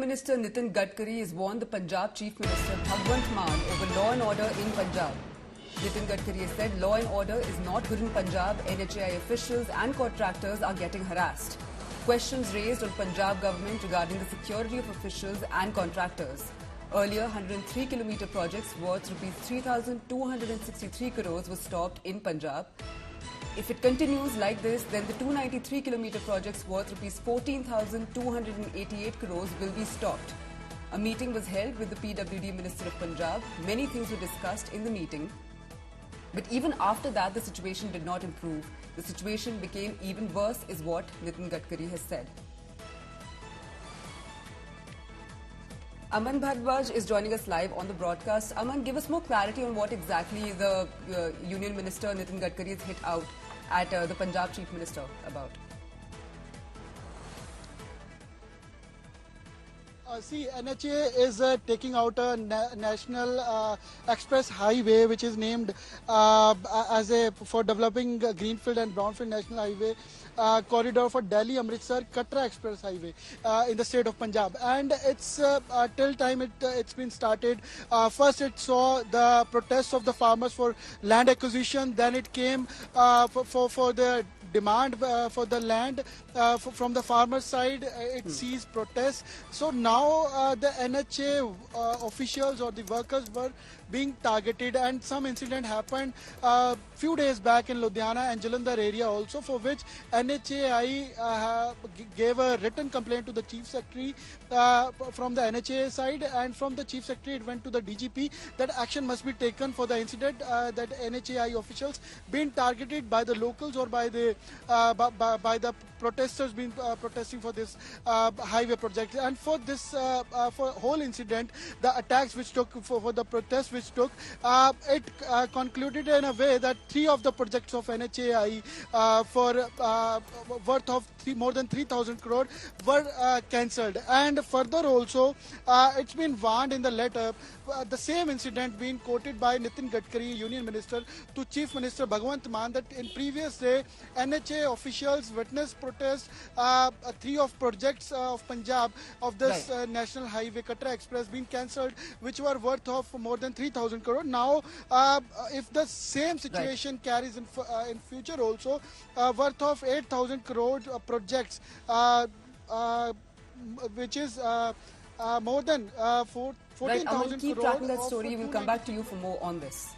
Minister Nitin Gadkari has warned the Punjab Chief Minister Bhagwant Mann over law and order in Punjab. Nitin Gadkari has said law and order is not good in Punjab. NHAI officials and contractors are getting harassed. Questions raised on Punjab government regarding the security of officials and contractors. Earlier, 103-kilometre projects worth Rs 3,263 crores was stopped in Punjab. If it continues like this, then the 293-kilometre projects worth Rs 14,288 crores will be stopped. A meeting was held with the PWD Minister of Punjab. Many things were discussed in the meeting. But even after that, the situation did not improve. The situation became even worse, is what Nitin Gadkari has said. Aman Bhardwaj is joining us live on the broadcast. Aman, give us more clarity on what exactly the Union Minister Nitin Gadkari has hit out at the Punjab Chief Minister about. See, NHA is taking out a national express highway, which is named for developing Greenfield and Brownfield National Highway corridor for Delhi Amritsar Katra Express Highway in the state of Punjab. And it's till time it's been started. First, it saw the protests of the farmers for land acquisition. Then it came for the demand for the land from the farmer side. It sees protests. So now the NHA officials or the workers were being targeted, and some incident happened few days back in Ludhiana and Jalandhar area also, for which NHAI gave a written complaint to the Chief Secretary from the NHAI side, and from the Chief Secretary it went to the DGP that action must be taken for the incident that NHAI officials being targeted by the locals or by the protesters being protesting for this highway project. And for this for whole incident, the attacks which took for the protests which took, it concluded in a way that 3 of the projects of NHAI for worth of more than 3,000 crore were cancelled. And further also, it's been warned in the letter, the same incident being quoted by Nitin Gadkari, Union Minister, to Chief Minister Bhagwant Mann, that in previous day NHA officials witnessed protests 3 of projects of Punjab of this National Highway Katra Express being cancelled, which were worth of more than 3,000 crore. Now, if the same situation carries in future also, worth of 8,000 crore projects, which is more than 14,000 crore. Keep tracking that story. We'll come back to you for more on this.